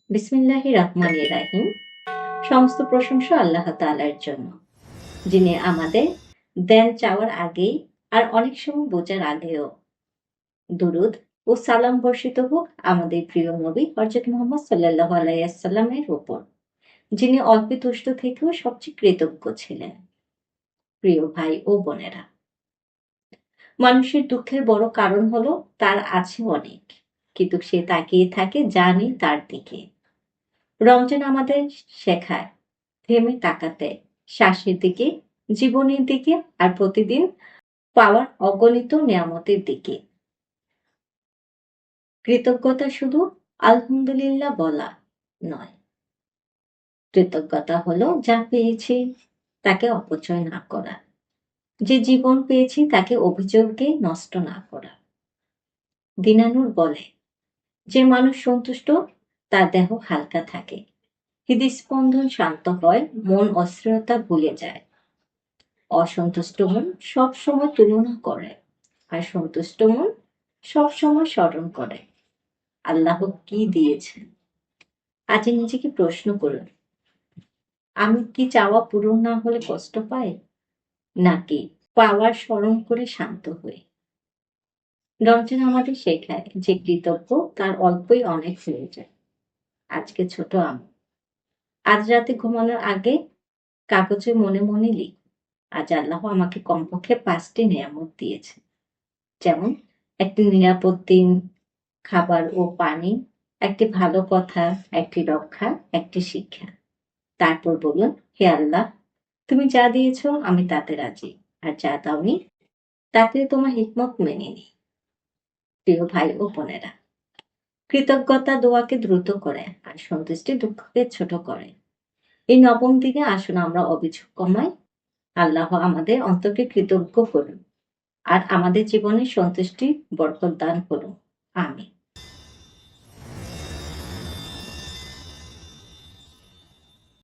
বিসমিল্লাহির রহমানির রাহিম। সমস্ত প্রশংসা আল্লাহ তাআলার জন্য, যিনি আমাদের দেন চাওয়ার আগেই আর অনেক সময় বোঝার আগেও দুরুদ ও সালাম বর্ষিত হোক আমাদের প্রিয় নবী হযরত মুহাম্মদ সাল্লাল্লাহু আলাইহি ওয়াসাল্লামের উপর, যিনি অল্পে তুষ্ট থেকেও সবচেয়ে কৃতজ্ঞ ছিলেন। প্রিয় ভাই ও বোনেরা, মানুষের দুঃখের বড় কারণ হলো তার আছে অনেক, কিন্তু সে তাকিয়ে থাকে যা নেই তার দিকে। রমজান আমাদের শেখায় থেমে তাকাতে, শ্বাসের দিকে, জীবনের দিকে, আর প্রতিদিন পাওয়ার অগণিত নেয়ামতের দিকে। কৃতজ্ঞতা শুধু আলহামদুলিল্লাহ বলা নয়, কৃতজ্ঞতা হলো যা পেয়েছি তাকে অপচয় না করা, যে জীবন পেয়েছি তাকে অভিযোগে নষ্ট না করা। দিনানুর বলে, যে মানুষ সন্তুষ্ট তার দেহ হালকা থাকে, হৃদস্পন্দন শান্ত হয়, মন অস্থিরতা ভুলে যায়। অসন্তুষ্ট মন সব সময় তুলনা করে, আর সন্তুষ্ট মন সব সময় স্মরণ করে আল্লাহ কি দিয়েছেন। আজ নিজেকে প্রশ্ন করুন, আমি কি চাওয়া পূরণ না হলে কষ্ট পাই, নাকি পাওয়ার স্মরণ করে শান্ত হই? রমজান আমাদের শেখায় যে কৃতজ্ঞ তার অল্পই অনেক হয়ে যায়। আজকে ছোট আমি, আজ রাতে ঘুমানোর আগে কাগজে মনে মনে লিখ, আজ আল্লাহ আমাকে কমপক্ষে 5টি নেয়ামত দিয়েছে। যেমন একটি নিরাপদ দিন, খাবার ও পানি, একটি ভালো কথা, একটি রক্ষা, একটি শিক্ষা। তারপর বলুন, হে আল্লাহ, তুমি যা দিয়েছ আমি তাতে রাজি, আর যা দাওনি তাতে তোমার হিকমত মেনে নিই। প্রিয় ভাই ও বোনেরা, কৃতজ্ঞতা দোয়াকে দ্রুত করে, আর সন্তুষ্টি দুঃখকে ছোট করে। এই নবম দিনে আসুন আমরা অভিযোগ কমাই, আল্লাহ আমাদের অন্তরকে কৃতজ্ঞ করুন, আর আমাদের জীবনে সন্তুষ্টি বরকত দান করুন। আমিন।